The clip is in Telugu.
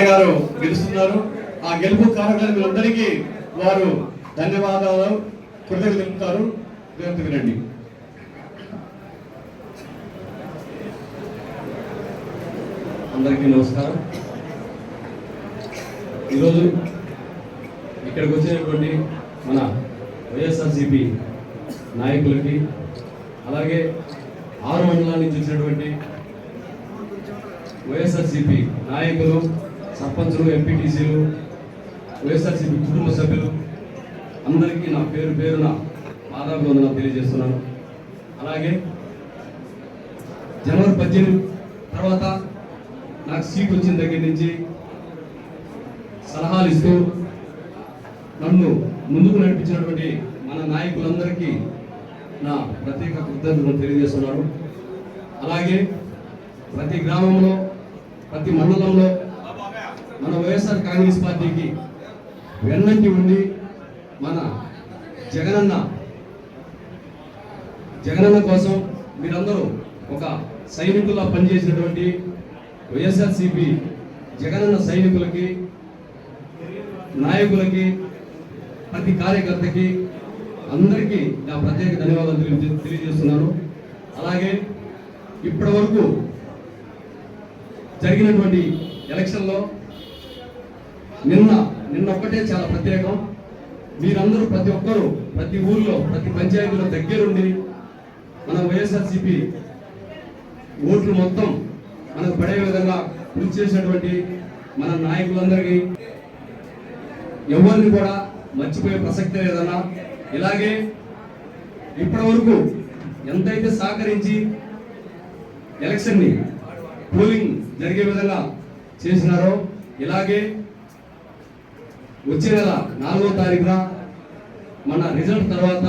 గారు గెలుస్తున్నారు. ఆ గెలుపు కారకులందరికీ వారు ధన్యవాదాలు కృతజ్ఞతలు తెలుపుతారు. వినండి. అందరికీ నమస్కారం. ఈరోజు ఇక్కడికి వచ్చినటువంటి మన వైఎస్ఆర్సీపీ నాయకులకి, అలాగే 6 మండలాల నుంచి వచ్చినటువంటి వైఎస్ఆర్సీపీ నాయకులు, సర్పంచులు, ఎంపీటీసీలు, వైఎస్ఆర్సీపీ కుటుంబ సభ్యులు అందరికీ నా పేరు పేరున పాదాభివందనాలు తెలియజేస్తున్నాను. అలాగే జనవరి 18 తర్వాత నాకు సీట్ వచ్చిన దగ్గర నుంచి సలహాలు ఇస్తూ నన్ను ముందుకు నడిపించినటువంటి మన నాయకులందరికీ నా ప్రత్యేక కృతజ్ఞతలు తెలియజేస్తున్నాను. అలాగే ప్రతి గ్రామంలో, ప్రతి మండలంలో మన వైఎస్ఆర్ కాంగ్రెస్ పార్టీకి వెన్నంటి ఉండి మన జగనన్న కోసం మీరందరూ ఒక సైనికులా పనిచేసినటువంటి వైఎస్ఆర్సీపీ జగనన్న సైనికులకి, నాయకులకి, ప్రతి కార్యకర్తకి అందరికీ నా ప్రత్యేక ధన్యవాదాలు తెలియజేస్తున్నాను. అలాగే ఇప్పటి వరకు జరిగినటువంటి ఎలక్షన్లో నిన్న ఒక్కటే చాలా ప్రత్యేకం. మీరందరూ ప్రతి ఒక్కరూ ప్రతి ఊర్లో, ప్రతి పంచాయతీలో దగ్గరుండి మన వైఎస్ఆర్సీపీ ఓట్లు మొత్తం మనకు పడే విధంగా కృషి చేసినటువంటి మన నాయకులందరికీ ఎవరిని కూడా మర్చిపోయే ప్రసక్తే లేదన్నా. ఇలాగే ఇప్పటి వరకు ఎంతైతే సహకరించి ఎలక్షన్ని పోలింగ్ జరిగే విధంగా చేసినారో, ఇలాగే వచ్చే నెల 4వ తారీఖున మన రిజల్ట్ తర్వాత